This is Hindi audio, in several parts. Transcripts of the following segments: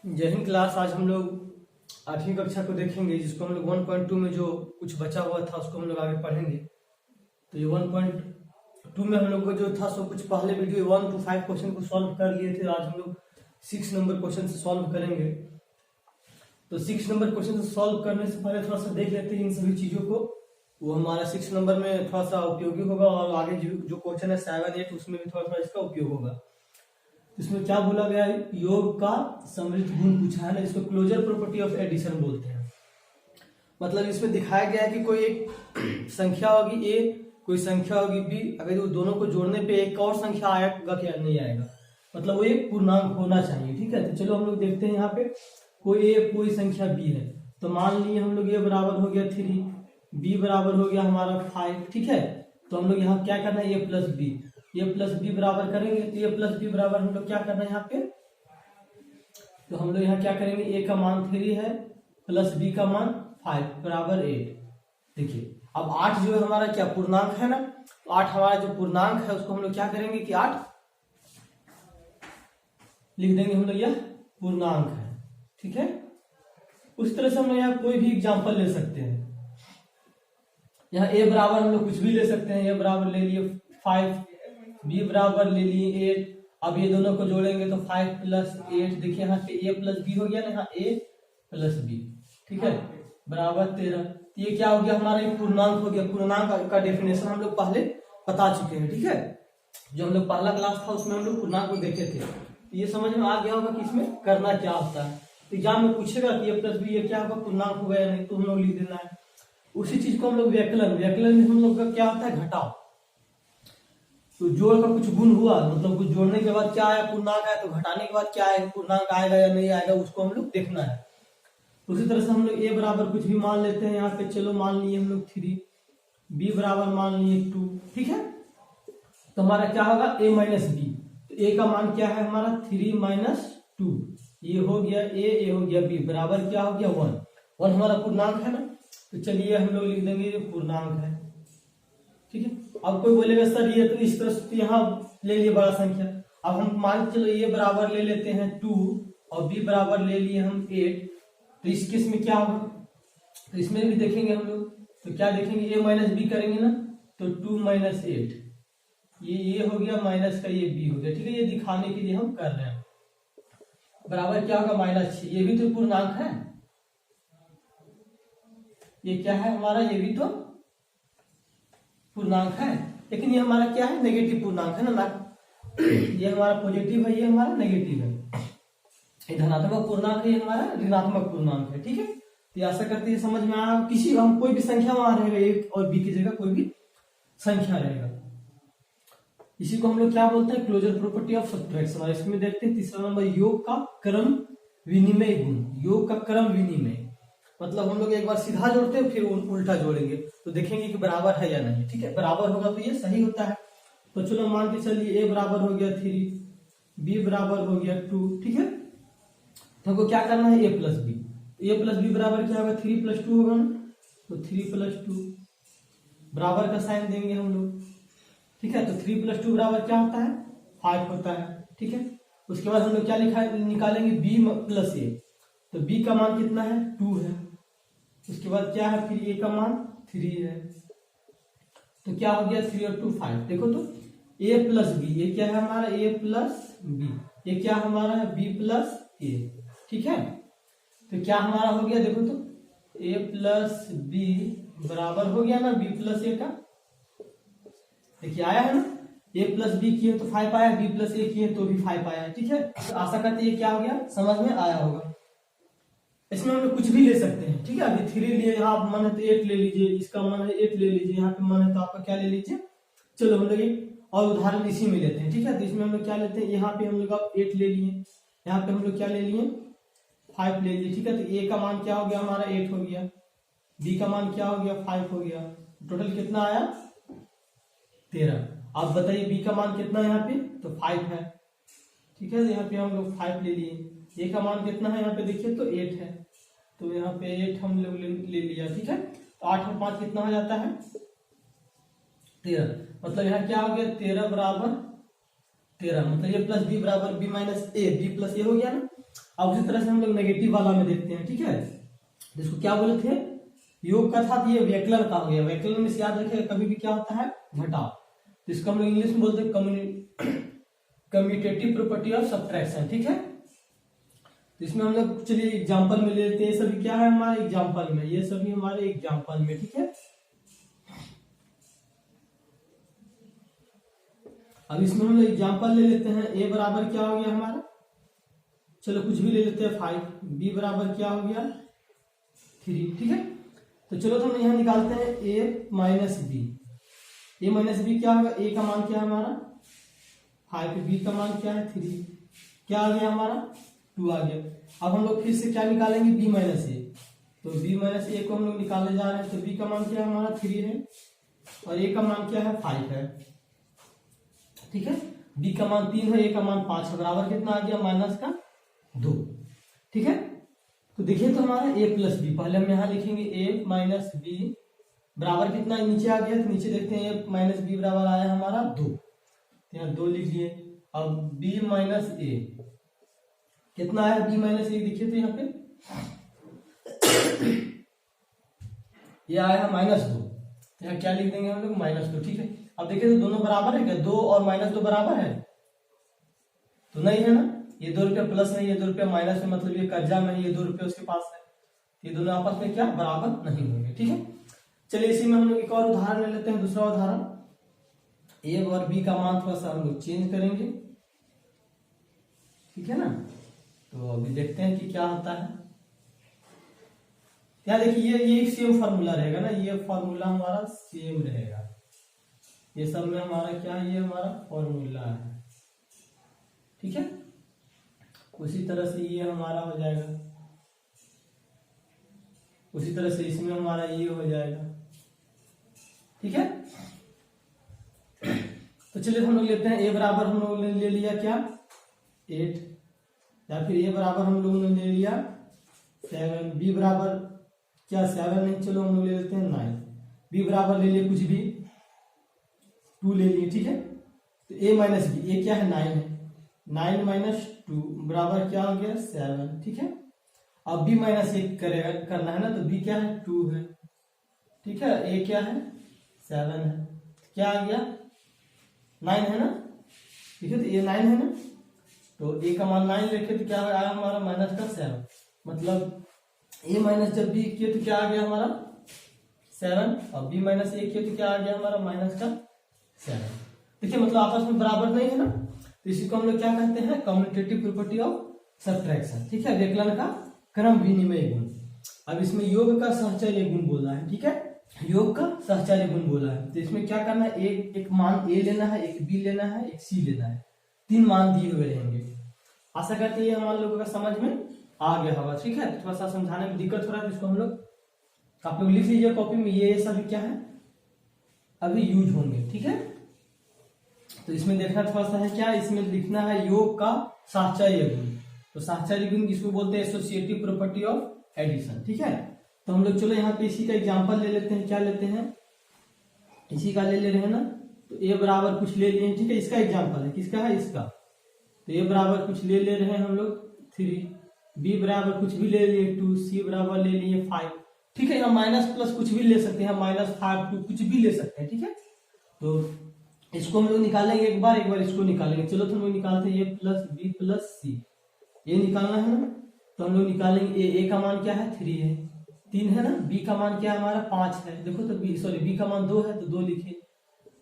जय हिंद क्लास। आज हम लोग 8वीं कक्षा को देखेंगे, जिसको हम लोग 1.2 में जो कुछ बचा हुआ था उसको हम लोग आगे पढ़ेंगे। तो ये 1.2 में हम लोग को जो था सो कुछ पहले वीडियो 1 to 5 क्वेश्चन को सॉल्व कर लिए थे। आज हम लोग 6 नंबर क्वेश्चन से सॉल्व करेंगे। तो 6 नंबर क्वेश्चन से सॉल्व करने से पहले थोड़ा सा देख लेते हैं इन सभी चीजों को। वो हमारा 6 नंबर में थोड़ा सा उपयोगी होगा और आगे जो क्वेश्चन है 7, 8 उसमें भी थोड़ा सा इसका उपयोग होगा। इसमें क्या बोला गया है, योग का सम्मिलित गुण पूछा है ना, इसको क्लोजर प्रॉपर्टी ऑफ एडिशन बोलते हैं। मतलब इसमें दिखाया गया है कि कोई एक संख्या होगी ए, कोई संख्या होगी बी, अगर वो दोनों को जोड़ने पे एक और संख्या आएगा क्या नहीं आएगा, मतलब वो एक पूर्णांक होना चाहिए। ठीक है, तो चलो हम लोग देखते हैं। यहाँ पे कोई ए कोई संख्या बी है, तो मान लिए हम लोग ए बराबर हो गया 3, बी बराबर हो गया हमारा 5। ठीक है, तो हम लोग यहाँ क्या करना है, ए प्लस बी, ए प्लस बी बराबर करेंगे। तो ए प्लस बी बराबर हम लोग क्या करना है यहाँ पे, तो हम लोग यहाँ क्या करेंगे, ए का मान 3 है प्लस बी का मान 5 बराबर 8। देखिए अब 8 जो है हमारा क्या पूर्णांक है ना, तो 8 हमारा जो पूर्णांक है उसको हम लोग क्या करेंगे कि 8 लिख देंगे हम लोग, यह पूर्णांक है। ठीक है, उस तरह से हम लोग यहाँ कोई भी एग्जाम्पल ले सकते हैं। यहाँ ए बराबर हम लोग कुछ भी ले सकते हैं, ए बराबर ले लिए 5, बी बराबर ले लिए 8। अब ये दोनों को जोड़ेंगे तो 5 प्लस 8, देखिए यहाँ पे ए प्लस बी हो गया ना, यहाँ ए प्लस बी। ठीक है, बराबर 13। ये क्या हो गया हमारा, एक पूर्णांक हो गया। पूर्णांक का डेफिनेशन हम लोग पहले बता चुके हैं। ठीक है, जो हम लोग पहला क्लास था उसमें हम लोग पूर्णांक को देखे थे। तो ये समझ में आ गया होगा कि इसमें करना क्या होता है। तो एग्जाम में पूछेगा कि ए प्लस बी ये क्या होगा, पूर्णांक होगा या नहीं, तो हम लोग लिख देना है। उसी चीज को हम लोग व्याकलन में हम लोग का क्या होता है, घटाव। तो जोड़ का कुछ गुण हुआ, मतलब कुछ जोड़ने के बाद क्या आया, पूर्णांक आया, तो घटाने के बाद क्या आएगा, पूर्णांक आएगा या नहीं आएगा, उसको हम लोग देखना है। उसी तरह से हम लोग ए बराबर कुछ भी मान लेते हैं यहाँ पे। चलो मान लिए हम लोग 3, बी बराबर मान लिए 2। ठीक है, तो हमारा क्या होगा, ए माइनस बी। तो ए का मान क्या है हमारा, 3 माइनस 2। ये हो गया ए हो गया बी, बराबर क्या हो गया 1 हमारा पूर्णांक है ना। तो चलिए हम लोग लिख देंगे ये पूर्णांक है। ठीक है, अब कोई बोलेगा सर ये तो इस तरह से यहाँ ले लिए बड़ा संख्या। अब हम मान के चलो ये बराबर ले लेते हैं 2 और बी बराबर ले लिए हम 8। तो इस केस में क्या होगा, तो इसमें भी देखेंगे हम लोग। तो क्या देखेंगे, ए माइनस बी करेंगे ना, तो 2 माइनस 8, ये हो गया माइनस का ये बी हो गया। ठीक है, ये दिखाने के लिए हम कर रहे हैं। बराबर क्या होगा, -6। ये भी तो पूर्णांक है, ये क्या है हमारा, ये भी तो पूर्णांक है, लेकिन ये हमारा क्या है, नेगेटिव पूर्णांक है ना। ये हमारा पॉजिटिव है, ये हमारा नेगेटिव है। ये धनात्मक पूर्णांक है, ये हमारा ऋणात्मक पूर्णांक है। ठीक है, तो आशा करते हैं समझ में आया। किसी हम कोई भी संख्या वहां रहेगा, ए और बी की जगह कोई भी संख्या रहेगा। इसी को हम लोग क्या बोलते हैं, क्लोजर प्रॉपर्टी ऑफ सब्ट्रैक्शन। इसमें देखते हैं तीसरा नंबर, योग का क्रम विनिमय गुण। योग का क्रम विनिमय मतलब हम लोग एक बार सीधा जोड़ते हैं फिर उल्टा जोड़ेंगे तो देखेंगे कि बराबर है या नहीं। ठीक है, बराबर होगा तो ये सही होता है। तो चलो मान के चलिए ए बराबर हो गया 3, बी बराबर हो गया 2। ठीक है, तो हमको क्या करना है, ए प्लस बी। ए प्लस बी बराबर क्या होगा, 3 प्लस 2 होगा ना, तो 3 प्लस 2 बराबर का साइन देंगे हम लोग। ठीक है, तो 3 प्लस 2 बराबर क्या होता है, 5 होता है। ठीक है, उसके बाद हम लोग क्या निकालेंगे, बी प्लस ए। तो बी का मान कितना है, 2 है। उसके बाद क्या है, फिर ए का मान 3 है। तो क्या हो गया, 3 और 2 5। देखो तो ए प्लस बी, ये क्या है हमारा, ए प्लस बी। ये क्या हमारा है, बी प्लस ए। ठीक है, तो क्या हमारा हो गया, देखो तो ए प्लस बी बराबर हो गया ना बी प्लस ए का। देखिए आया है ना, ए प्लस बी किए तो 5 आया, बी प्लस ए किए तो भी 5 आया। ठीक है, तो आशा करते हैं क्या हो गया, समझ में आया होगा। इसमें हम लोग कुछ भी ले सकते हैं। ठीक है, अभी 3 लिए, यहाँ आप मन है तो 8 ले लीजिए, इसका मन है 8 ले लीजिए, यहाँ पे मन है तो आपका क्या ले लीजिए। चलो हम लोग एक और उदाहरण इसी में लेते हैं। ठीक है, तो इसमें हम लोग क्या लेते हैं, यहाँ पे हम लोग आप 8 ले लिए, यहाँ पे हम लोग क्या ले लिए, 5 ले लिए। ठीक है, तो ए का मान क्या हो गया हमारा, 8 हो गया, बी का मान क्या हो गया, 5 हो गया। टोटल कितना आया, 13। आप बताइए बी का मान कितना है यहाँ पे, तो 5 है। ठीक है, तो यहाँ पे हम लोग 5 ले लिए। ए का मान कितना है यहाँ पे, देखिए तो 8 है, तो यहाँ पे 8 हम लोग ले लिया। ठीक है, तो 8 और 5 कितना हो जाता है, 13। मतलब यहाँ क्या हो गया, 13 बराबर 13। मतलब ए प्लस बी बराबर बी माइनस ए, बी प्लस ए हो गया ना। अब उसी तरह से हम लोग नेगेटिव वाला में देखते हैं, ठीक है। जिसको क्या बोले थे, योग का था, ये व्यकलन का हो गया। व्यकलन में से याद रखिएगा कभी भी क्या होता है, घटाव। तो इसको हम लोग इंग्लिश में बोलते हैं कम्यूटेटिव प्रॉपर्टी ऑफ सब्ट्रैक्शन, ठीक है। तो इसमें हम लोग चलिए एग्जांपल में ले लेते हैं। ये सभी क्या है हमारे एग्जांपल में, ये सभी हमारे एग्जांपल में, ठीक है। अब इसमें हम लोग एग्जांपल ले लेते हैं। ए बराबर क्या हो गया हमारा, चलो कुछ भी ले लेते हैं 5। बी बराबर क्या हो गया 3, ठीक है। तो चलो तो हम यहाँ निकालते हैं ए माइनस बी। ए माइनस बी क्या होगा, ए का मान क्या है हमारा 5, बी का मान क्या है 3, क्या आ गया हमारा 2 आ गया। अब हम लोग फिर से क्या निकालेंगे, बी माइनस ए। तो बी माइनस ए को हम लोग निकालने जा रहे हैं। तो बी का मान क्या है हमारा 3 है और ए का मान क्या है 5 है, ठीक है। बी का मान 3 है, ए का मान 5 है, बराबर कितना आ गया माइनस का 2, ठीक है। तो देखिए तो हमारा a प्लस बी, पहले हम यहाँ लिखेंगे a माइनस बी बराबर कितना, नीचे आ गया। तो नीचे देखते हैं a माइनस बी बराबर आया हमारा 2, तो यहाँ 2 लिख लिए। अब b माइनस ए कितना आया, b माइनस ए देखिए तो यहाँ पे ये आया -2, यहाँ क्या लिख देंगे हम लोग -2, ठीक है। अब देखिए तो दोनों बराबर है क्या, 2 और -2 बराबर है तो नहीं है ना। ये 2 रुपया प्लस है, ये 2 रुपया माइनस है, मतलब ये कर्जा में है, ये 2 रुपया उसके पास है। ये दोनों आपस में क्या बराबर नहीं होंगे, ठीक है। चलिए इसी में हम लोग एक और उदाहरण ले लेते हैं, दूसरा उदाहरण। ए और बी का मान थोड़ा सा हम लोग चेंज करेंगे, ठीक है ना। तो अभी देखते हैं कि क्या होता है। क्या देखिए ये सेम फॉर्मूला रहेगा ना, ये फॉर्मूला हमारा सेम रहेगा। ये सब में हमारा क्या है, ये हमारा फॉर्मूला है, ठीक है। उसी तरह से ये हमारा हो जाएगा, उसी तरह से इसमें हमारा ये हो जाएगा, ठीक है। तो चलिए हम लोग लेते हैं ए बराबर हम लोग ने ले लिया क्या 8, या फिर ए बराबर हम लोगों ने ले लिया 7, बी बराबर क्या 7 नहीं, चलो हम लोग ले लेते हैं 9, बी बराबर ले लिए कुछ भी 2 ले लिए, ठीक है। तो ए माइनस बी, ए क्या है 9 है, 9 माइनस 2 बराबर क्या हो गया 7, ठीक है। अब b माइनस 1 करेगा करना है ना, तो b क्या है 2 है, ठीक है। a क्या है 7 है, क्या आ गया 9 है ना, ठीक है। तो ये 9 है ना, तो a का मान 9 रखे तो क्या आया हमारा माइनस का 7, मतलब a माइनस जब b किया तो क्या आ गया हमारा 7, और b माइनस a किया तो क्या आ गया हमारा माइनस का 7। देखिए मतलब आपस में बराबर नहीं है ना, तो इसी को हम लोग क्या कहते हैं कम्यूटेटिव प्रॉपर्टी ऑफ सब्ट्रैक्शन, ठीक है। व्यकलन का क्रम विनिमय गुण। अब इसमें योग का सहचर्य गुण बोला है, ठीक है, योग का सहचर्य गुण बोला है। तो इसमें क्या करना है, एक मान a लेना है, एक b लेना है, एक c लेना है, 3 मान दिए हुए रहेंगे। आशा करते हैं हमारे लोगों का समझ में आ गया होगा, ठीक है। थोड़ा सा समझाने में दिक्कत हो रहा है, इसको हम लोग आप लोग लिख लीजिए कॉपी में, ये सभी क्या है अभी यूज होंगे, ठीक है। तो इसमें देखना थोड़ा सा है क्या, इसमें लिखना है योग का साहचर्य गुण। तो साहचर्य गुण किसको बोलते हैं, एसोसिएटिव प्रॉपर्टी ऑफ एडिशन, ठीक है। तो हम लोग चलो यहाँ पे इसी का एग्जांपल ले लेते हैं, क्या लेते हैं इसी का ले रहे हैं ना। तो ए बराबर कुछ ले लिए, ठीक है, इसका एग्जांपल है, किसका है इसका। तो ए बराबर कुछ ले रहे हैं हम लोग 3, बी बराबर कुछ भी ले लिए 2, सी बराबर ले लिए 5, ठीक है। या माइनस प्लस कुछ भी ले सकते हैं, -5 2 कुछ भी ले सकते हैं, ठीक है। तो इसको हम लोग निकालेंगे एक बार इसको निकालेंगे। चलो तो हम लोग निकालते हैं ए प्लस बी प्लस सी, ये निकालना है ना। तो हम लोग निकालेंगे ए का मान क्या है 3 है, 3 है ना, बी का मान क्या है हमारा 5 है, देखो तो बी का मान 2 है तो 2 लिखे,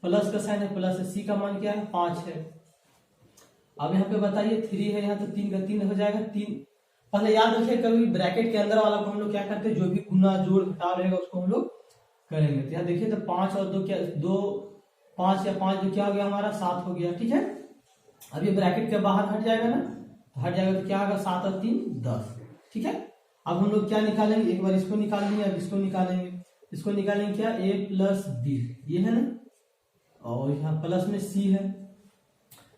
प्लस का साइन है प्लस है, सी का मान क्या है 5 है। अब यहाँ पे बताइए 3 है यहाँ, तो 3 का 3 हो जाएगा 3। पहले याद रखिए कभी ब्रैकेट के अंदर वाला को हम लोग क्या करते हैं, जो भी गुना जोड़ घटाव रहेगा उसको हम लोग करेंगे। तो यहाँ देखिए तो 5 और 2 क्या 2 5 या 5 जो क्या हो गया हमारा 7 हो गया, ठीक है। अब ये ब्रैकेट के बाहर हट जाएगा ना, तो हट जाएगा तो क्या होगा 7 और 3 10, ठीक है। अब हम लोग क्या निकालेंगे, एक बार इसको निकाल लेंगे, अब इसको निकालेंगे, इसको निकालेंगे क्या a प्लस बी, ये है ना, और यहाँ प्लस में c है।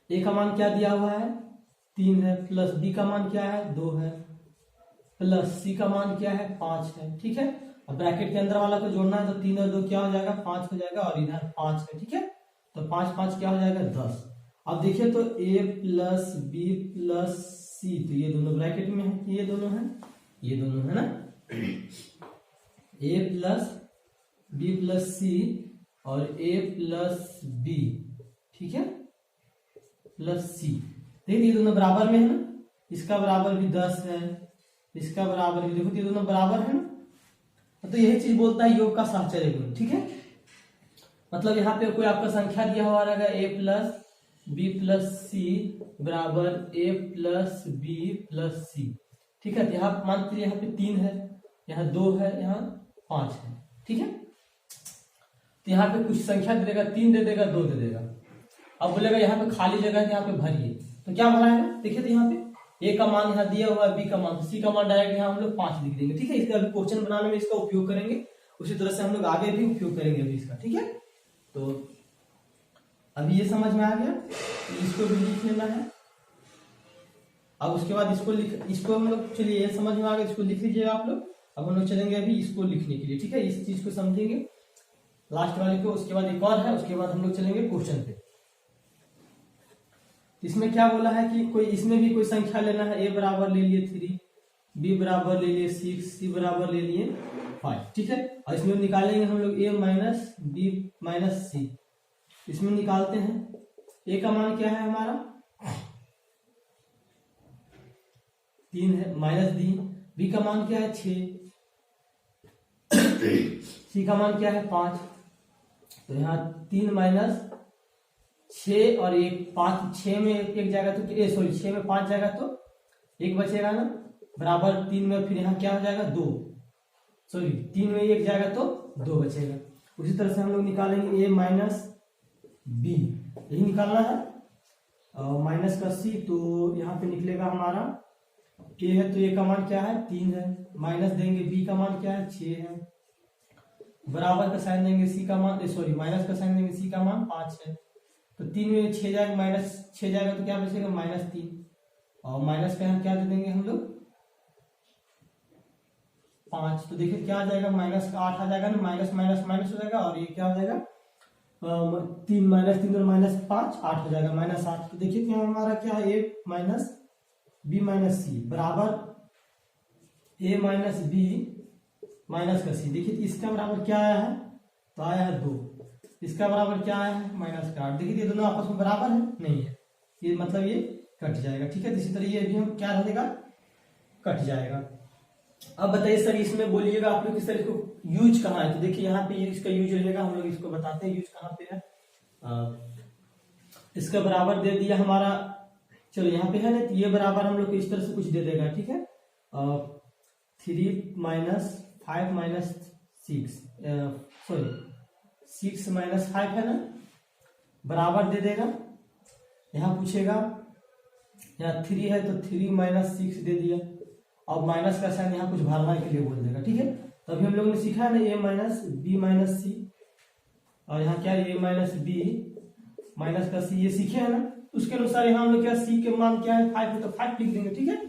a का मान क्या दिया हुआ है 3 है, प्लस b का मान क्या है 2 है, प्लस c का मान क्या है 5 है, ठीक है। अब ब्रैकेट के अंदर वाला को जोड़ना है तो 3 और 2 क्या हो जाएगा 5 हो जाएगा, और इधर 5 है, ठीक है। तो 5 5 क्या हो जाएगा 10। अब देखिए तो a प्लस बी प्लस सी, तो ये दोनों ब्रैकेट में है, ये दोनों है ना, ए प्लस बी प्लस सी और ए प्लस बी, ठीक है, प्लस सी। देखिए ये दोनों बराबर में है ना, इसका बराबर भी 10 है, इसका बराबर भी, देखो ये दोनों बराबर है ना, तो यही चीज बोलता है योग का साहचर्य गुण, ठीक है। मतलब यहाँ पे कोई आपका संख्या दिया हुआ रहेगा ए प्लस बी प्लस सी बराबर ए प्लस बी प्लस सी, ठीक है। तो यहाँ मान लीजिए यहाँ पे 3 है, यहाँ 2 है, यहाँ 5 है, ठीक है। तो यहाँ पे कुछ संख्या दे देगा, 3 दे देगा, 2 दे देगा। अब बोलेगा यहाँ पे खाली जगह है, यहाँ पे भरिए, तो क्या भरा है, देखिए तो यहाँ पे ए का मान यहाँ दिया हुआ है, बी का मान, सी का मान डायरेक्ट यहाँ हम लोग 5 लिख देंगे, ठीक है। इसका अभी क्वेश्चन बनाने में इसका उपयोग करेंगे, उसी तरह से हम लोग आगे भी उपयोग करेंगे अभी इसका, ठीक है। तो अभी ये समझ में आ गया, इसको भी लिख लेना है। अब उसके बाद इसको हम लोग, चलिए ये समझ में आ गया, इसको लिख लीजिएगा आप लोग। अब हम लोग चलेंगे अभी इसको लिखने के लिए, ठीक है, इस चीज को समझेंगे लास्ट वाले को, उसके बाद एक और है, उसके बाद हम लोग चलेंगे क्वेश्चन पे। इसमें क्या बोला है कि कोई इसमें भी कोई संख्या लेना है, ए बराबर ले लिए 3, बी बराबर ले लिए 6, सी बराबर ले लिए 5, ठीक है। और इसमें निकालेंगे हम लोग ए माइनस बी माइनस सी, इसमें निकालते हैं। ए का मान क्या है हमारा 3 है, माइनस दी, बी का मान क्या है 6, सी का मान क्या है 5, तो यहाँ 3 माइनस 6 और 1, 5, 6 में एक जाएगा तो सॉरी 6 में 5 जाएगा तो 1 बचेगा ना, बराबर 3 में फिर यहाँ क्या हो जाएगा 2, सॉरी 3 में 1 जाएगा तो 2 बचेगा। उसी तरह से हम लोग निकालेंगे ए माइनस बी, यही निकालना है, माइनस का सी, तो यहाँ पे निकलेगा हमारा ए है तो ए का मान क्या है 3 है, माइनस देंगे बी का मान क्या है 6 है, बराबर का साइन देंगे सी का मान, सॉरी माइनस का साइन देंगे सी का मान 5 है, तो 3 में 6 जाएगा, माइनस 6 जाएगा तो क्या बचेगा -3, और माइनस का यहाँ क्या दे देंगे हम लोग 5, तो देखिए क्या आ जाएगा, माइनस का 8 आ जाएगा ना, माइनस माइनस माइनस हो जाएगा, और ये क्या हो जाएगा 3 माइनस 3 और माइनस 5 8 हो जाएगा, -8। तो देखिए यहाँ हमारा क्या है ए माइनस बी माइनस सी बराबर ए माइनस बी माइनस का सी। देखिए इसका बराबर क्या आया है, तो आया है 2, इसका बराबर क्या आया है -8। देखिए ये दोनों आपस में बराबर है, नहीं है, ये मतलब ये कट जाएगा, ठीक है। इसी तरह ये भी हम क्या रहेगा, कट जाएगा। अब बताइए सर इसमें बोलिएगा आप लोग कि सर इसको यूज कहाँ है, तो देखिए यहाँ पे इसका यूज रहेगा, हम लोग इसको बताते हैं यूज कहाँ पे है। इसका बराबर दे दिया हमारा, चलो यहाँ पे है ना, तो ये बराबर हम लोग को इस तरह से कुछ दे देगा, ठीक है। 3 माइनस 5 माइनस 6, सॉरी 6 माइनस 5 है ना, बराबर दे देगा। यहाँ पूछेगा, यहाँ 3 है तो 3 माइनस 6 दे दिया, और माइनस का साइन यहाँ कुछ भरने के लिए बोल देगा, ठीक है। तो अभी हम लोगों ने सीखा है ना ए माइनस बी माइनस सी, और यहाँ क्या ए माइनस बी माइनस का सी, ये सीखे है ना, उसके अनुसार यहाँ हम लोग क्या सी के मान क्या है 5 है तो 5 लिख देंगे, ठीक है।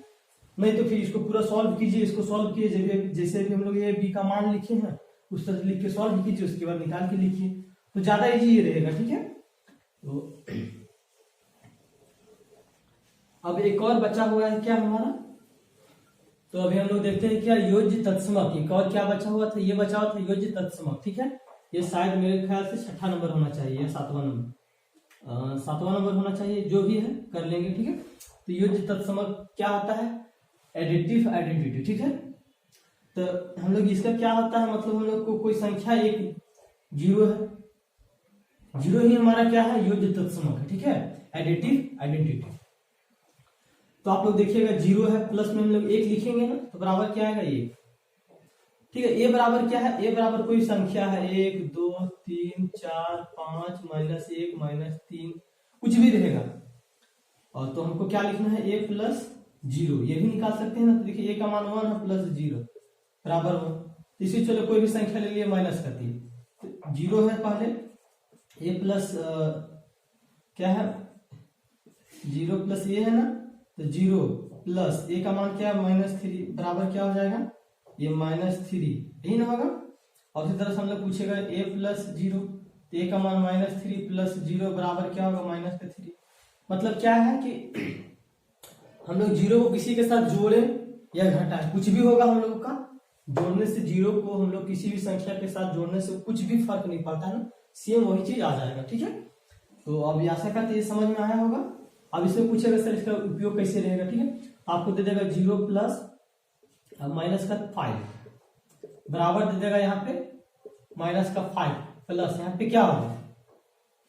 नहीं तो फिर इसको पूरा सॉल्व कीजिए, इसको सॉल्व कीजिए, जैसे भी हम लोग ए बी का मान लिखे हैं उस तरह से लिख के सॉल्व कीजिए, उसके बाद निकाल के लिखिए, तो ज्यादा इजी ये रहेगा, ठीक है। तो अब एक और बचा हुआ है क्या हमारा, तो अभी हम लोग देखते हैं क्या योज्य तत्समक, एक और क्या बचा हुआ था, ये बचा हुआ था योज्य तत्समक, ठीक है। ये शायद मेरे ख्याल से 6ठा नंबर होना चाहिए या 7वां नंबर, 7वां नंबर होना चाहिए, जो भी है कर लेंगे, ठीक है। तो योज्य तत्समक क्या होता है, एडिटिव आइडेंटिटी, ठीक है। तो हम लोग इसका क्या होता है, मतलब हम लोग को कोई संख्या एक 0 है, 0 ही हमारा क्या है योज्य तत्समक है, ठीक है, एडिटिव आइडेंटिटी। तो आप लोग देखिएगा 0 है, प्लस में हम लोग 1 लिखेंगे ना, तो बराबर क्या आएगा 1, ठीक है। ए बराबर क्या है, ए बराबर कोई संख्या है 1 2 3 4 5 -1 -3 कुछ भी रहेगा, और तो हमको क्या लिखना है ए प्लस 0, ये भी निकाल सकते हैं ना। तो देखिए ए का मान 1 है प्लस 0 बराबर 1, इसी चलो कोई भी संख्या ले लिए माइनस का 3, तो 0 है पहले, ए प्लस क्या है 0 प्लस ए है ना, तो 0 प्लस ए का मान क्या है -3 बराबर क्या हो जाएगा ये -3, यही ना होगा। और इसी तरह से हम लोग पूछेगा a प्लस 0, तो ए का मान -3 प्लस 0 बराबर क्या होगा -3। मतलब क्या है कि हम लोग जीरो को किसी के साथ जोड़े या घटाएं, कुछ भी होगा हम लोग का जोड़ने से, जीरो को हम लोग किसी भी संख्या के साथ जोड़ने से कुछ भी फर्क नहीं पड़ता है ना, सेम वही चीज आ जाएगा। ठीक है, तो अब आशा करते ये समझ में आया होगा। अब इसमें पूछेगा सर इसका उपयोग कैसे रहेगा। ठीक है, आपको दे देगा 0 प्लस माइनस का 5 बराबर दे देगा यहाँ पे माइनस का 5 प्लस यहाँ पे क्या होगा,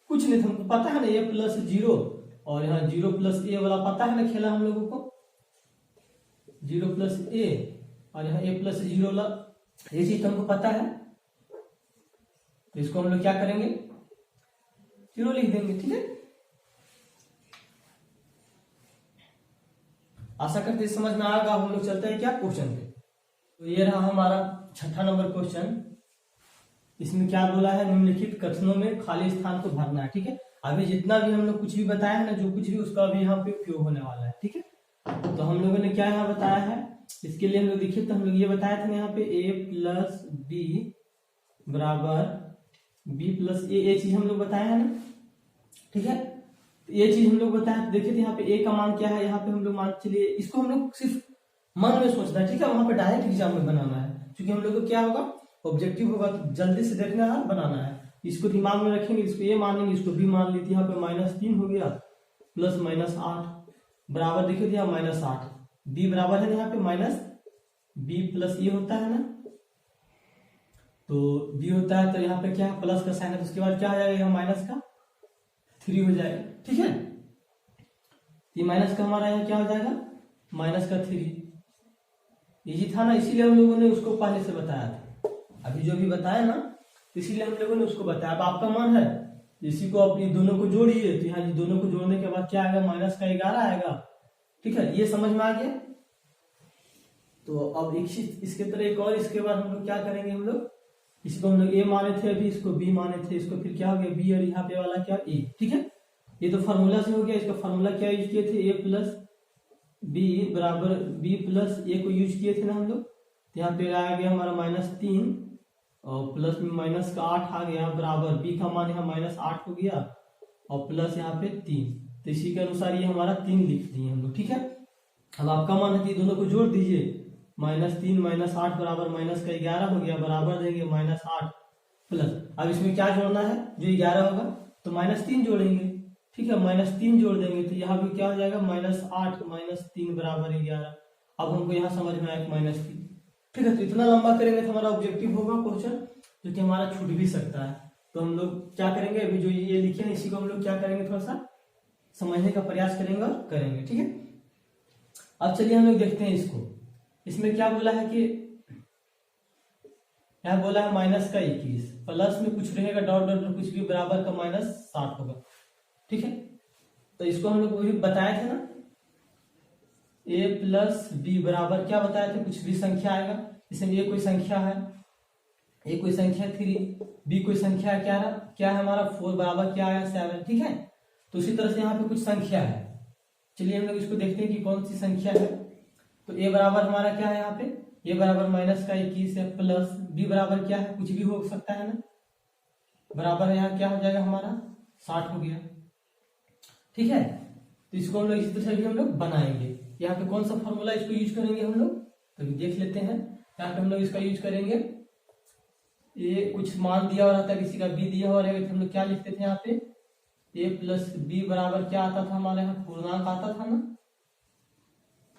कुछ नहीं, हमको पता है ना a प्लस 0, और यहाँ 0 प्लस ए वाला पता है ना खेला हम लोगों को, 0 प्लस ए और यहाँ a प्लस 0 वाला, ये चीज हमको पता है। तो इसको हम लोग क्या करेंगे, 0 लिख देंगे। ठीक है, आशा करते समझ में आएगा। हम लोग चलते हैं क्या क्वेश्चन पे। तो ये रहा हमारा 6ठा नंबर क्वेश्चन। इसमें क्या बोला है, निम्नलिखित कथनों में खाली स्थान को भरना है। ठीक है, अभी जितना भी हम लोग कुछ भी बताया है ना, जो कुछ भी उसका अभी यहाँ पे उपयोग होने वाला है। ठीक है, तो हम लोगों ने क्या यहाँ बताया है, इसके लिए हम लोग देखिए, तो हम लोग ये बताया था यहाँ पे a प्लस बी बराबर b प्लस ए, ये चीज हम लोग बताया है ना। ठीक है, ये चीज हम लोग बताया, देखिए यहाँ पे a का मान क्या है, यहाँ पे हम लोग मान चलिए, इसको हम लोग सिर्फ मन में सोचना है। ठीक है, वहां पे डायरेक्ट एग्जाम में बनाना है, क्योंकि हम लोग को क्या होगा, ऑब्जेक्टिव होगा, तो जल्दी से देखना है, बनाना है। इसको दिमाग में रखेंगे, इसको a मानेंगे, इसको b मान लीजिए, यहाँ पे -3 हो गया प्लस -8 बराबर, देखिए यहाँ -8, b बराबर है यहाँ पे माइनस b प्लस ये होता है ना, तो b होता है, तो यहाँ पे क्या है प्लस का साइन है, तो उसके बाद क्या आ जाएगा, यहाँ माइनस का 3 हो जाएगा। ठीक है, ये माइनस का हमारा यहाँ क्या हो जाएगा, माइनस का 3, इजी था ना, इसीलिए हम लोगों ने उसको पहले से बताया था। अभी जो भी बताया ना, इसीलिए हम लोगों ने उसको बताया। अब आपका मन है इसी को, आप ये दोनों को जोड़िए, तो यहाँ दोनों को जोड़ने के बाद क्या आएगा, माइनस का 11 आएगा। ठीक है, ये समझ में आ गया। तो अब इसके तरह एक और, इसके बाद हम लोग क्या करेंगे, हम लोग इसको हम लोग a माने थे, अभी इसको b माने थे, इसको फिर क्या हो गया b, और यहाँ पे वाला क्या a। ठीक है, ये तो फार्मूला से हो गया। इसका फार्मूला क्या यूज किए थे, a प्लस बी बराबर b प्लस ए को यूज किए थे ना हम लोग। तो यहाँ पे आ गया हमारा -3 और प्लस में माइनस का 8 आ गया बराबर, b का मान यहाँ -8 हो गया और प्लस यहाँ पे 3, तो इसी के अनुसार ये हमारा 3 लिख दिए हम लोग। ठीक है, अब आपका मान है कि दोनों को जोड़ दीजिए, -3 -8 बराबर माइनस का 11 हो गया बराबर देंगे -8 प्लस, अब इसमें क्या जोड़ना है, जो 11 होगा तो -3 जोड़ेंगे। ठीक है, -3 जोड़ देंगे, तो यहाँ पे क्या हो जाएगा, -8 -3 बराबर 11। अब हमको यहाँ समझ में आया -3। ठीक है, तो इतना लंबा करेंगे तो हमारा ऑब्जेक्टिव होगा क्वेश्चन, जो कि हमारा छूट भी सकता है। तो हम लोग क्या करेंगे, अभी जो ये लिखे हैं इसी को हम लोग क्या करेंगे, थोड़ा सा समझने का प्रयास करेंगे और करेंगे। ठीक है, अब चलिए हम लोग देखते हैं इसको। इसमें क्या बोला है कि यहाँ बोला है -21 प्लस में कुछ रहेगा डॉट डॉट कुछ भी बराबर का -60 होगा। ठीक है, तो इसको हम लोग वही बताए थे ना, a प्लस बी बराबर क्या बताया थे, कुछ भी संख्या आएगा, इसमें ये कोई संख्या है, ए कोई संख्या 3, बी कोई संख्या क्या है हमारा 4 बराबर क्या आया 7। ठीक है, तो उसी तरह से यहाँ पे कुछ संख्या है, चलिए हम लोग इसको देखते हैं कि कौन सी संख्या है। तो a बराबर हमारा क्या है, यहाँ पे a बराबर -21 है प्लस b बराबर क्या है, कुछ भी हो सकता है ना, बराबर यहाँ क्या हो जाएगा हमारा 60 हो गया। ठीक है, तो इसको हम लोग इसी तरह से भी हम लोग बनाएंगे। यहाँ पे कौन सा फॉर्मूला इसको यूज करेंगे हम लोग, तो देख लेते हैं। यहाँ पे हम लोग इसका यूज करेंगे, ये कुछ मान दिया हुआ रहता है, किसी का b दिया हुआ रहेगा, तो हम लोग क्या लिखते थे यहाँ पे a प्लस बी बराबर क्या आता था हमारे यहाँ, पूर्णांक आता था ना,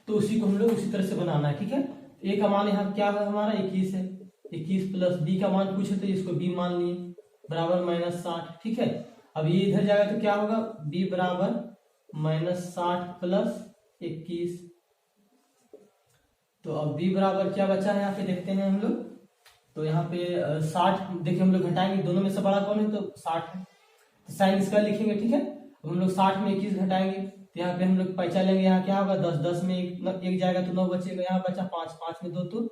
तो उसी को हम लोग उसी तरह से बनाना है। ठीक है, a का मान यहाँ क्या है हमारा 21 है, 21 प्लस b का मान कुछ है तो इसको b मान लिए बराबर -60। ठीक है, अब ये इधर जाएगा तो क्या होगा, b बराबर -60 प्लस 21, तो अब b बराबर क्या बचा है यहाँ पे देखते हैं हम लोग। तो यहाँ पे 60 देखिए हम लोग घटाएंगे, दोनों में से बड़ा कौन है, तो 60 है, तो साइन इसका लिखेंगे। ठीक है, अब हम लोग 60 में 21 घटाएंगे, तो यहाँ पे हम लोग पैसा लेंगे, यहाँ क्या होगा 10, 10 में एक जाएगा तो 9 बचेगा, यहाँ बचा 5, 5 में 2 तो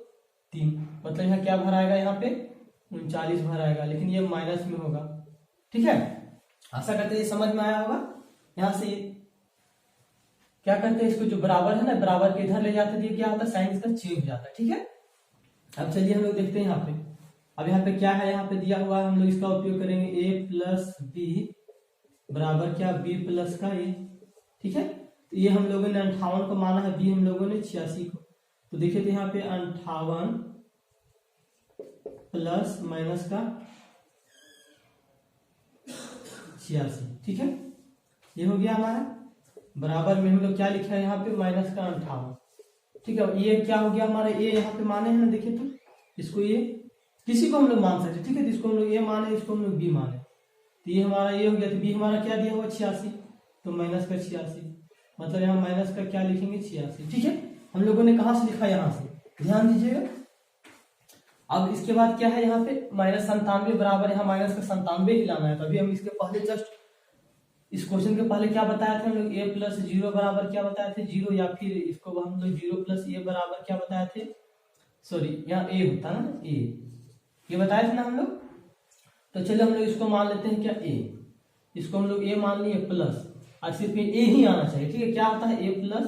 3, मतलब यहाँ क्या भर आएगा, यहाँ पे 39 भर आएगा, लेकिन ये माइनस में होगा। ठीक है, आशा करते हैं समझ में आया होगा। यहाँ से क्या करते हैं, इसको जो बराबर है ना, बराबर के इधर ले जाते हैं, क्या होता है साइन इसका चेंज हो जाता है। ठीक है, अब चलिए हम लोग देखते हैं यहाँ पे। अब यहाँ पे क्या है, यहाँ पे दिया हुआ है, हम लोग इसका उपयोग करेंगे a प्लस बी बराबर क्या b प्लस का a। ठीक है, तो ये हम लोगों ने 58 को माना है, बी हम लोगों ने 86 को। तो देखिए तो यहाँ पे 58 प्लस माइनस का 86, ठीक है, ये हो गया हमारा। बराबर में हम लोग क्या लिखा है यहाँ पे माइनस का 58, ठीक है। ये क्या हो गया हमारा, ये यहाँ पे माने हैं ना, देखिए तो इसको ये किसी को हम लोग मान सकते, ठीक है। तो इसको हम लोग ए माने, इसको हम लोग बी माने, तो ये हमारा ये हो गया। तो बी हमारा क्या दिया हुआ 86, तो माइनस का 86, मतलब यहाँ माइनस का क्या लिखेंगे 86, ठीक है। हम लोगों ने कहाँ से लिखा, यहाँ से, ध्यान दीजिएगा। अब इसके बाद क्या है यहाँ पे -97 बराबर, यहाँ माइनस का 97 ही लाना है। तो अभी हम इसके पहले जस्ट इस क्वेश्चन के पहले क्या बताया था हम लोग, a प्लस 0 बराबर क्या बताए थे 0, या फिर इसको हम लोग 0 प्लस a बराबर क्या बताए थे, सॉरी यहाँ a होता है ना, ये बताए थे ना हम लोग। तो चलिए हम लोग इसको मान लेते हैं क्या a, इसको हम लोग a मान लिए प्लस, और सिर्फ a ही आना चाहिए, ठीक है। क्या होता है a प्लस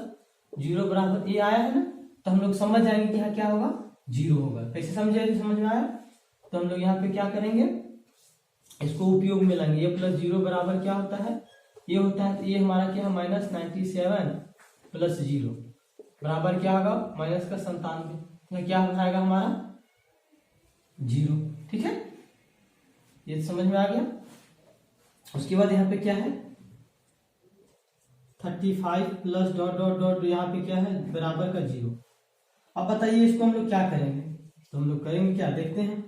0 बराबर a आया है ना, तो हम लोग समझ जाएंगे कि यहाँ क्या होगा 0 होगा। कैसे समझेंगे, समझ में आया। तो हम लोग यहाँ पे क्या करेंगे, इसको उपयोग में लाएंगे। a प्लस 0 बराबर क्या होता है, ये होता है। तो ये हमारा क्या है -97 प्लस 0 बराबर क्या होगा माइनस का 97, क्या हो जाएगा हमारा 0, ठीक है। ये समझ में आ गया। उसके बाद यहाँ पे क्या है 35 प्लस डॉट डॉट डॉट, यहाँ पे क्या है बराबर का 0। अब बताइए इसको हम लोग क्या करेंगे, तो हम लोग करेंगे क्या, देखते हैं।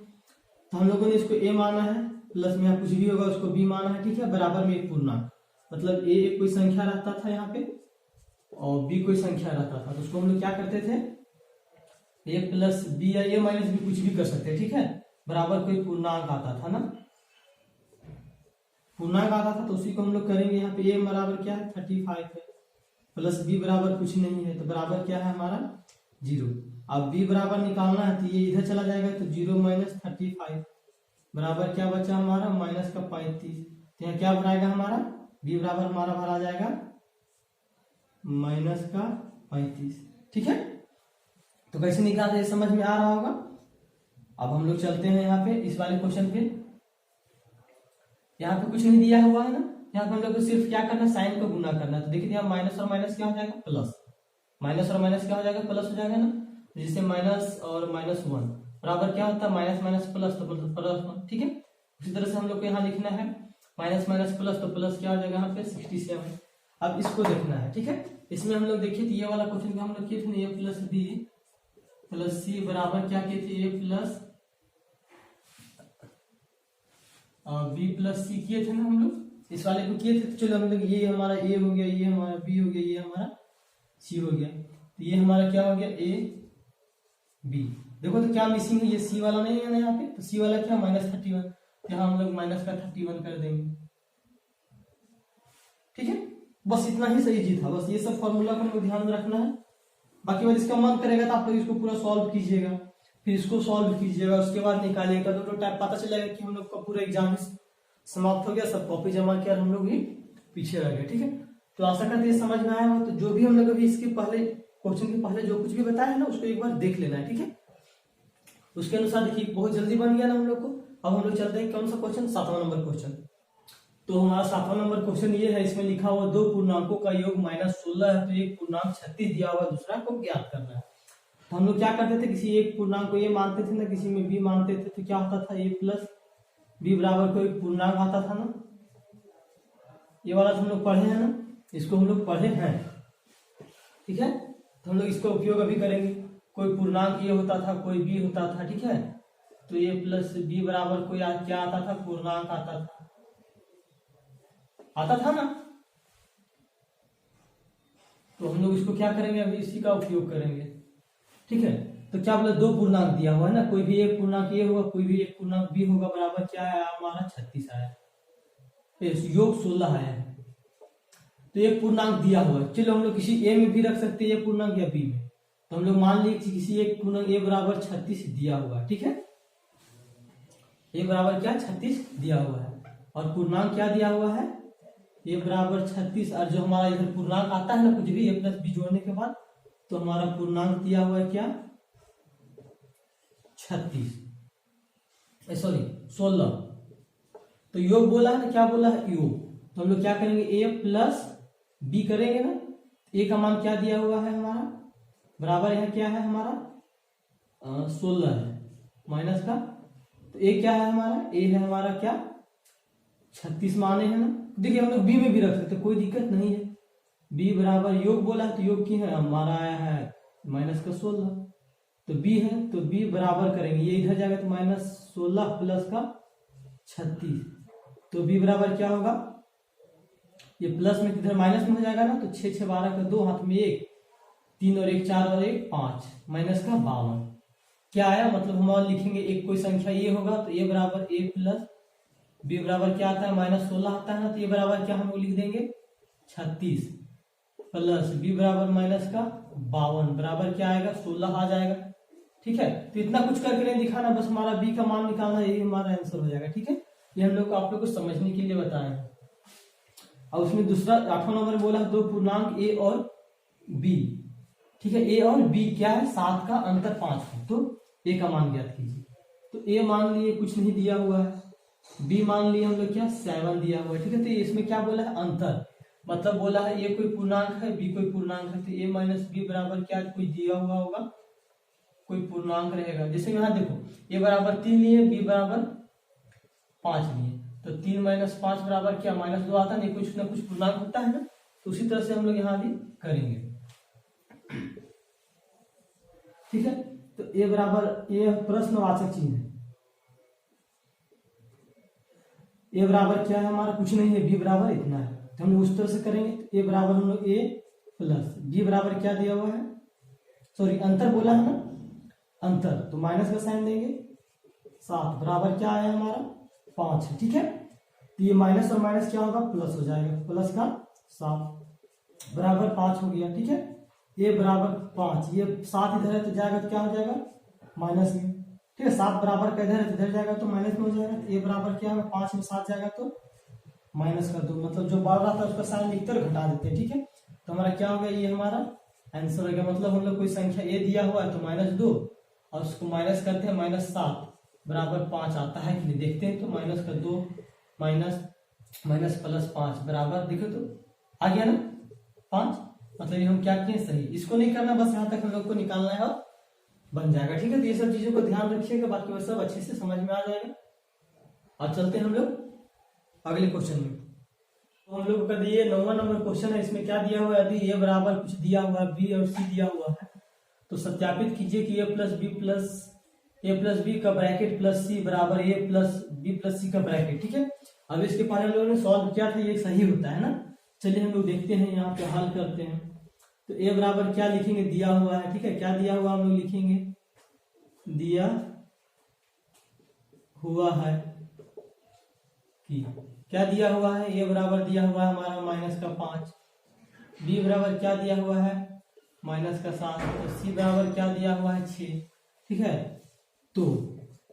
तो हम लोगों ने इसको a माना है, प्लस में यहाँ कुछ भी होगा उसको b माना है, ठीक है। बराबर में एक पूर्णांक, मतलब a एक कोई संख्या रहता था यहाँ पे और b कोई संख्या रहता था, तो उसको हम लोग क्या करते थे a प्लस b या a माइनस b कुछ भी कर सकते हैं, ठीक है। बराबर कोई पूर्णांक आता था ना, पूर्णांक आता था, तो उसी को हम लोग करेंगे। यहाँ पे a बराबर क्या है 35 है, प्लस b बराबर कुछ नहीं है, तो बराबर क्या है हमारा 0। अब b बराबर निकालना है, तो ये इधर चला जाएगा, तो 0 माइनस 35 बराबर क्या बचा हमारा माइनस का 35। तो यहाँ क्या भराएगा हमारा b बराबर हमारा भरा जाएगा माइनस का 35, ठीक है। तो कैसे निकालते हैं समझ में आ रहा होगा। अब हम लोग चलते हैं यहाँ पे इस वाले क्वेश्चन पे। यहाँ पे कुछ नहीं दिया हुआ है ना, यहाँ पे हम लोग को सिर्फ क्या करना है साइन को गुना करना है। तो देखिए यहाँ माइनस और माइनस क्या हो जाएगा प्लस, माइनस और माइनस क्या हो जाएगा प्लस हो जाएगा ना, जिससे माइनस और -1 बराबर क्या होता है माइनस माइनस प्लस, तो प्लस 1, ठीक है। उसी तरह से हम लोग को यहाँ लिखना है माइनस माइनस प्लस, तो प्लस क्या हो जाएगा यहाँ पे 67। अब इसको देखना है, ठीक है। इसमें हम लोग देखिए तो ये वाला क्वेश्चन हम लोग किए थे a plus b plus c बराबर क्या किए थे a plus b plus c किए थे ना हम लोग, इस वाले को किए थे। तो चलो हम लोग ये हमारा a हो गया, ये हमारा b हो गया, ये हमारा c हो गया। तो ये हमारा क्या हो गया a b। देखो तो क्या मिसिंग है, ये c वाला नहीं है ना यहाँ पे, तो c वाला क्या -31, यहाँ हम लोग माइनस का 31 कर देंगे, ठीक है। बस इतना ही सही जी था, बस ये सब फॉर्मूला को हमको ध्यान में रखना है। बाकी बात इसका मन करेगा तो आप लोग इसको पूरा सॉल्व कीजिएगा, फिर इसको सॉल्व कीजिएगा, उसके बाद निकालिएगा, तो टाइप पता चलेगा कि हम लोग का पूरा एग्जाम समाप्त हो गया, सब कॉपी जमा किया, हम लोग भी पीछे रह गए, ठीक है। तो आशा करते हैं समझ में आया हो। तो जो भी हम लोग अभी इसके पहले क्वेश्चन के पहले जो कुछ भी बताया है ना, उसको एक बार देख लेना है, ठीक है। उसके अनुसार देखिए बहुत जल्दी बन गया ना हम लोग को। अब हम लोग चलते हैं कौन सा क्वेश्चन, 7वां नंबर क्वेश्चन। तो हमारा 7वां नंबर क्वेश्चन ये है, इसमें लिखा हुआ दो पूर्णांकों का योग -16 है, तो एक पूर्णांक 36 दिया हुआ, दूसरा को ज्ञात करना है। तो हम लोग क्या करते थे, किसी एक पूर्णांक को a मानते थे ना, किसी में b मानते थे, तो क्या होता था a प्लस b बराबर कोई पूर्णांक आता था ना, ये वाला तो हम लोग पढ़े हैं ना, इसको हम लोग पढ़े हैं, ठीक है। तो हम लोग इसका उपयोग अभी करेंगे। कोई पूर्णांक ये होता था, कोई b होता था, ठीक है। तो a प्लस b बराबर कोई क्या आता था, पूर्णांक आता था ना। तो हम लोग इसको क्या करेंगे, अभी इसी का उपयोग करेंगे, ठीक है। तो क्या बोला दो पूर्णांक दिया हुआ है ना, कोई भी एक पूर्णांक ये होगा, कोई भी एक पूर्णांक b होगा, बराबर क्या है हमारा 36 आया, योग 16 आया है। तो एक पूर्णांक दिया हुआ है, चलो हम लोग किसी a में भी रख सकते हैं ये पूर्णांक या b में। तो हम लोग मान लीजिए किसी एक पूर्णांक a बराबर 36 दिया हुआ है, ठीक है। a बराबर क्या 36 दिया हुआ है, और पूर्णांक क्या दिया हुआ है a बराबर 36, और जो हमारा इधर पूर्णांक आता है ना कुछ भी a प्लस b जोड़ने के बाद, तो हमारा पूर्णांक दिया हुआ है क्या 36, सॉरी 16। तो योग बोला है ना, क्या बोला है योग। तो हम लोग क्या करेंगे a प्लस b करेंगे ना, ए का मान क्या दिया हुआ है हमारा, बराबर यहाँ क्या है हमारा 16 है, माइनस का तो ए क्या है हमारा, ए है हमारा क्या 36 माने है ना। देखिए हम लोग बी में भी रख सकते, कोई दिक्कत नहीं है। बी बराबर योग बोला है तो योग की है हमारा आया है माइनस का 16, तो बी है तो बी बराबर करेंगे, ये इधर जाएगा तो -16 प्लस का 36, तो बी बराबर क्या होगा, ये प्लस में इधर माइनस में हो जाएगा ना, तो 6 6 12 का 2, हाथ में 1, 3 और 1 4 और 1 5, माइनस का 52 क्या आया, मतलब हम और लिखेंगे एक कोई संख्या ये होगा तो ए बराबर ए प्लस बी बराबर क्या आता है -16 आता है ना, तो ये बराबर क्या हम लोग लिख देंगे 36 प्लस बी बराबर माइनस का 52 बराबर क्या आएगा 16 आ जाएगा। ठीक है, तो इतना कुछ करके नहीं दिखाना, बस हमारा बी का मान निकालना, यही हमारा आंसर हो जाएगा। ठीक है, ये हम लोग को आप लोग को समझने के लिए बताया। और उसमें दूसरा 8वां नंबर बोला दो पूर्णांक ए और बी। ठीक है, ए और बी क्या है, 7 का अंतर 5 है, तो ए का मान ज्ञात कीजिए। तो ए मान लिए कुछ नहीं दिया हुआ है, बी मान लिए हम लोग क्या 7 दिया हुआ है। ठीक है, तो इसमें क्या बोला है अंतर, मतलब बोला है ए कोई पूर्णांक है बी कोई पूर्णांक है, तो ए माइनस बी बराबर क्या कोई दिया हुआ होगा, कोई पूर्णांक रहेगा। जैसे यहाँ देखो ए बराबर 3 लिए, बी बराबर 5 लिए, तो 3 - 5 बराबर क्या -2 आता नहीं, कुछ ना कुछ पूर्णांक होता है ना, तो उसी तरह से हम लोग यहाँ भी करेंगे। ठीक है, तो ए बराबर ए प्रश्नवाचक चिन्ह है, ए बराबर क्या है हमारा कुछ नहीं है, बी बराबर इतना है, तो हम लोग उस तरह से करेंगे। तो ए बराबर हम लोग ए प्लस बी बराबर क्या दिया हुआ है, सॉरी अंतर बोला है ना, अंतर तो माइनस का साइन देंगे, 7 बराबर क्या आया हमारा 5 है। ठीक है, तो ये माइनस और माइनस क्या होगा प्लस हो जाएगा, प्लस का 7 बराबर 5 हो गया। ठीक है, ए बराबर 5, ये 7 इधर है तो जाएगा तो क्या हो जाएगा माइनस में। ठीक है, 7 बराबर का इधर है तो इधर जाएगा तो माइनस में हो जाएगा, ए बराबर क्या होगा 5 में 7 जाएगा तो -2, मतलब जो बढ़ रहा था उसका साइन लिखते और घटा देते हैं। ठीक है, तो हमारा क्या होगा, ये हमारा आंसर हो गया। मतलब हम लोग कोई संख्या ए दिया हुआ है तो -2 और उसको माइनस करते हैं -7 बराबर 5 आता है कि नहीं देखते हैं, तो -2 माइनस प्लस 5 बराबर देखो तो आ गया ना 5, मतलब ये हम क्या किए सही। इसको नहीं करना, बस यहाँ तक हम लोग को निकालना है और बन जाएगा। ठीक है, तो ये सब चीजों को ध्यान रखिएगा, बाकी वो सब अच्छे से समझ में आ जाएगा। और चलते हैं हम लोग अगले क्वेश्चन में। तो हम लोग का ये 9वां नंबर क्वेश्चन है, इसमें क्या दिया हुआ है, यदि ए बराबर कुछ दिया हुआ है, बी और सी दिया हुआ है, तो सत्यापित कीजिए कि ए प्लस बी का ब्रैकेट प्लस सी बराबर ए प्लस बी प्लस सी का ब्रैकेट। ठीक है, अब इसके पहले हम लोगों ने सॉल्व किया था, ये सही होता है ना। चलिए हम लोग देखते हैं, यहाँ पे हल करते हैं। तो ए बराबर क्या लिखेंगे, दिया हुआ है। ठीक है, क्या दिया हुआ हम लोग लिखेंगे, दिया हुआ है कि क्या दिया हुआ है, ए बराबर दिया हुआ है हमारा -5, बी बराबर क्या दिया हुआ है -7, और सी बराबर क्या दिया हुआ है 6। ठीक है, तो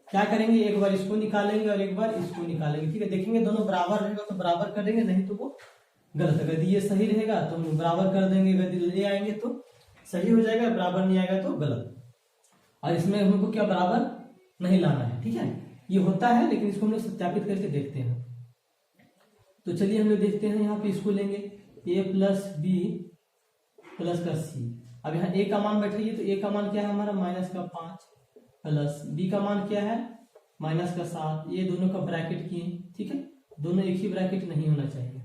क्या करेंगे, एक बार इसको निकालेंगे और एक बार इसको निकालेंगे। ठीक है, देखेंगे दोनों बराबर रहेगा तो बराबर कर देंगे, नहीं तो वो गलत है। यदि ये सही रहेगा तो हम लोग बराबर कर देंगे, यदि ले आएंगे तो सही हो जाएगा, बराबर नहीं आएगा तो गलत। और इसमें हमको क्या बराबर नहीं लाना है। ठीक है, ये होता है लेकिन इसको हम लोग सत्यापित करके देखते हैं। तो चलिए हम लोग देखते हैं, यहाँ पे इसको लेंगे ए प्लस बी प्लस का सी। अब यहाँ ए का मान बैठाइए, तो ए का मान क्या है हमारा -5 प्लस बी का मान क्या है -7, ये दोनों का ब्रैकेट किए। ठीक है, दोनों एक ही ब्रैकेट नहीं होना चाहिए,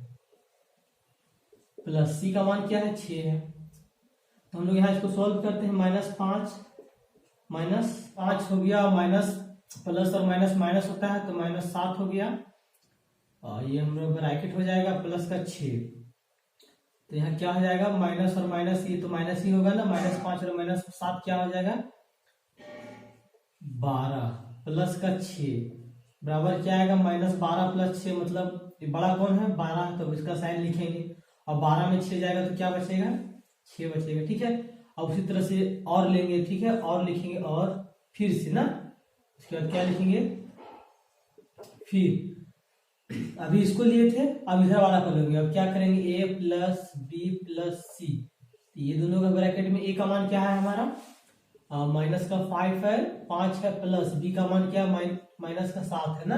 प्लस सी का मान क्या है 6 है। तो हम लोग यहाँ इसको सॉल्व करते हैं, -5 हो गया, माइनस प्लस और माइनस माइनस होता है तो -7 हो गया, और ये हम लोग ब्रैकेट हो जाएगा प्लस का 6। तो यहाँ क्या हो जाएगा, माइनस और माइनस, ये तो माइनस ही होगा ना, -5 और -7 क्या हो जाएगा 12 प्लस का 6 बराबर क्या आएगा -12 प्लस 6, मतलब ये बड़ा कौन है 12, तो इसका साइन लिखेंगे, और 12 में 6 जाएगा तो क्या बचेगा 6 बचेगा। ठीक है, अब उसी तरह से और लेंगे। ठीक है, और लिखेंगे और फिर से ना, इसके बाद क्या लिखेंगे फिर, अभी इसको लिए थे अब इधर वाला कर लेंगे। अब क्या करेंगे, ए प्लस बी प्लस सी, ये दोनों का ब्रैकेट में ए का मान क्या है हमारा -5 है, 5 है, प्लस बी का मान क्या -7 है ना,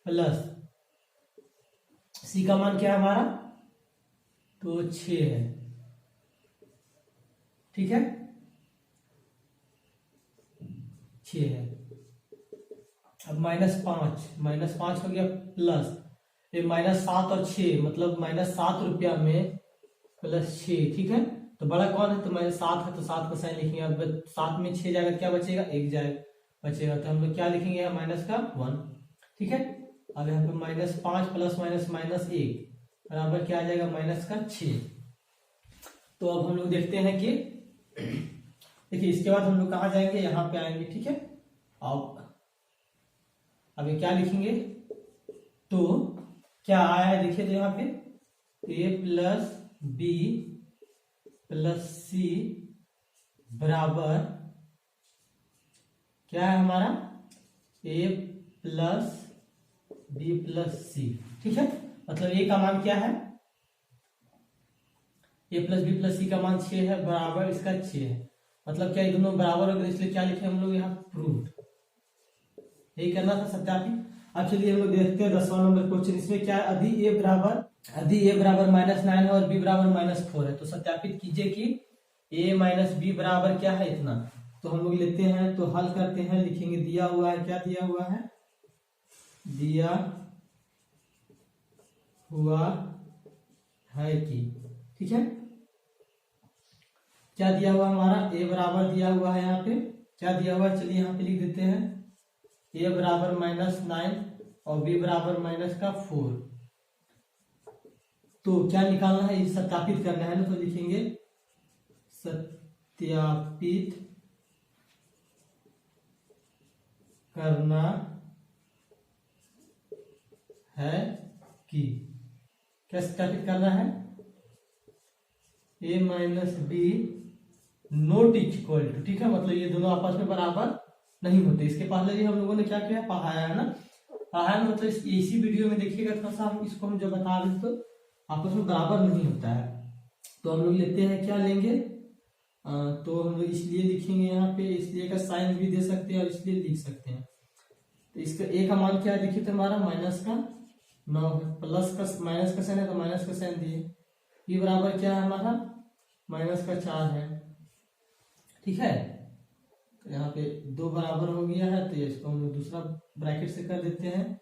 प्लस सी का मान क्या है हमारा तो 6 है। ठीक है, 6 है। अब -5 हो गया प्लस ये -7 और 6 मतलब -7 रुपया में +6, ठीक है। तो बड़ा कौन है, तो -7 है तो 7 का साइन लिखेंगे। अब 7 में 6 जाएगा, क्या बचेगा, 1 जाएगा बचेगा, तो हम लोग क्या लिखेंगे यहाँ -1, ठीक है। अब यहाँ पे -5 प्लस -1 बराबर क्या आ जाएगा, -6। तो अब हम लोग देखते हैं कि देखिए इसके बाद हम लोग कहाँ जाएंगे, यहाँ पे आएंगे, ठीक है। अब ये क्या लिखेंगे, तो क्या आया है देखिए, तो यहाँ पे a + b + c बराबर क्या है हमारा, a + b + c, ठीक है। मतलब a का मान क्या है, a + b + c का मान 6 है, बराबर इसका 6 है। मतलब क्या ये दोनों बराबर हो गए, इसलिए क्या लिखे हम लोग यहाँ, प्रूव्ड। यही करना था, सत्यापित। अब चलिए हम लोग देखते हैं 10वां नंबर क्वेश्चन। इसमें क्या है, यदि a बराबर -9 है और b बराबर -4 है, तो सत्यापित कीजिए कि a - b बराबर क्या है, इतना। तो हम लोग लेते हैं, तो हल करते हैं, लिखेंगे दिया हुआ है, क्या दिया हुआ है, दिया हुआ है कि, ठीक है। क्या दिया हुआ हमारा, a बराबर दिया हुआ है, यहाँ पे क्या दिया हुआ है, चलिए यहाँ पे लिख देते हैं, a बराबर -9 और b बराबर -4। तो क्या निकालना है, सत्यापित करना है ना, तो लिखेंगे सत्यापित करना है कि, क्या सत्यापित करना है, a - b not equal to, ठीक है। मतलब ये दोनों आपस में बराबर नहीं होते। इसके पहले भी हम लोगों ने क्या किया, पढ़ाया है ना, पढ़ाया मतलब इसी वीडियो में देखिएगा थोड़ा सा, हम इसको हम जो बता रहे तो आपस में बराबर नहीं होता है। तो हम लोग लेते हैं, क्या लेंगे, तो हम लोग इसलिए लिखेंगे यहाँ पे, इसलिए का साइन भी दे सकते हैं और इसलिए लिख सकते हैं। तो इसका a का मान क्या है, देखिए तो हमारा -9 है, प्लस का माइनस का साइन है तो माइनस का साइन दिए, b बराबर क्या है हमारा -4 है, ठीक है। तो यहाँ पे 2 बराबर हो गया है, तो इसको हम लोग दूसरा ब्रैकेट से कर देते हैं।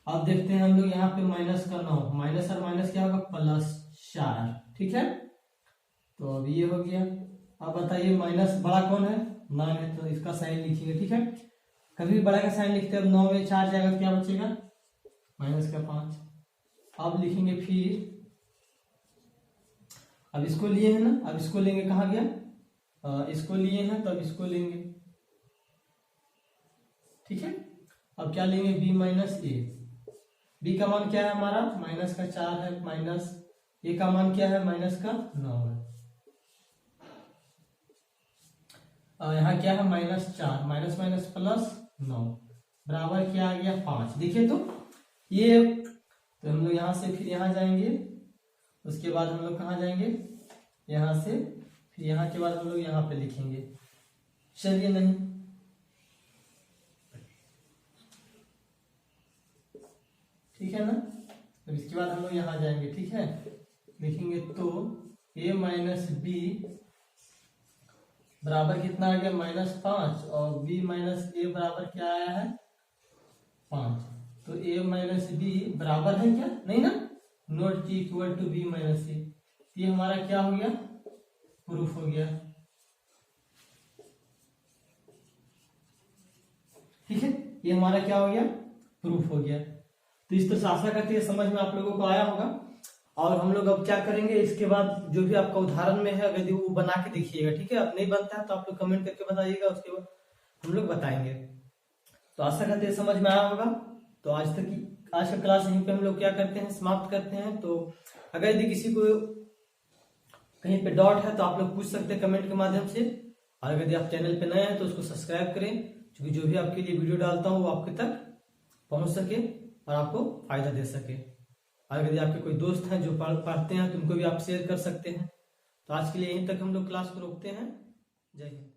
अब देखते हैं हम लोग यहाँ पे -9, माइनस और माइनस क्या होगा, +4, ठीक है। तो अब ये हो गया। अब बताइए माइनस बड़ा कौन है, 9 है, तो इसका साइन लिखिएगा, ठीक है। कभी भी बड़ा का साइन लिखते हैं, अब 9 में 4 जाएगा तो क्या बचेगा, -5। अब लिखेंगे फिर, अब इसको लिए है ना, अब इसको लेंगे, कहाँ गया, इसको लिए हैं तो अब इसको लेंगे, ठीक है। अब क्या लेंगे, b - a, b का मान क्या है हमारा, -4 है, माइनस a का मान क्या है, -9 है। यहाँ क्या है, -4 माइनस +9 बराबर क्या आ गया, 5। देखिए तो ये, तो हम लोग यहाँ से फिर यहाँ जाएंगे, उसके बाद हम लोग कहाँ जाएंगे, यहाँ से फिर यहाँ के बाद हम लोग यहाँ पे लिखेंगे, चलिए नहीं, ठीक है ना। तो इसके बाद हम लोग यहाँ जाएंगे, ठीक है, लिखेंगे तो a - b बराबर कितना आ गया, -5 और b - a बराबर क्या आया है, 5। तो a - b बराबर है क्या, नहीं ना, not equal to b - a। ये हमारा क्या हो गया, प्रूफ हो गया, ठीक है। ये हमारा क्या हो गया, प्रूफ हो गया। तो इस तरह से आशा करते हैं समझ में आप लोगों को आया होगा। और हम लोग अब क्या करेंगे, इसके बाद जो भी आपका उदाहरण में है अगर वो बना के देखिएगा, ठीक है। अब नहीं बनता है तो आप लोग कमेंट करके बताइएगा, उसके बाद हम लोग बताएंगे। तो आशा करते हैं समझ में आया होगा। तो आज का क्लास यहीं पे हम लोग क्या करते हैं, समाप्त करते हैं। तो अगर यदि किसी को कहीं पे डाउट है तो आप लोग पूछ सकते हैं कमेंट के माध्यम से। और अगर आप चैनल पे नए हैं तो उसको सब्सक्राइब करें, क्योंकि जो भी आपके लिए वीडियो डालता हूँ वो आपके तक पहुंच सके और आपको फायदा दे सके। और अगर आपके कोई दोस्त हैं जो पढ़ते हैं तो उनको भी आप शेयर कर सकते हैं। तो आज के लिए यहीं तक हम लोग क्लास को रोकते हैं। जय हिंद।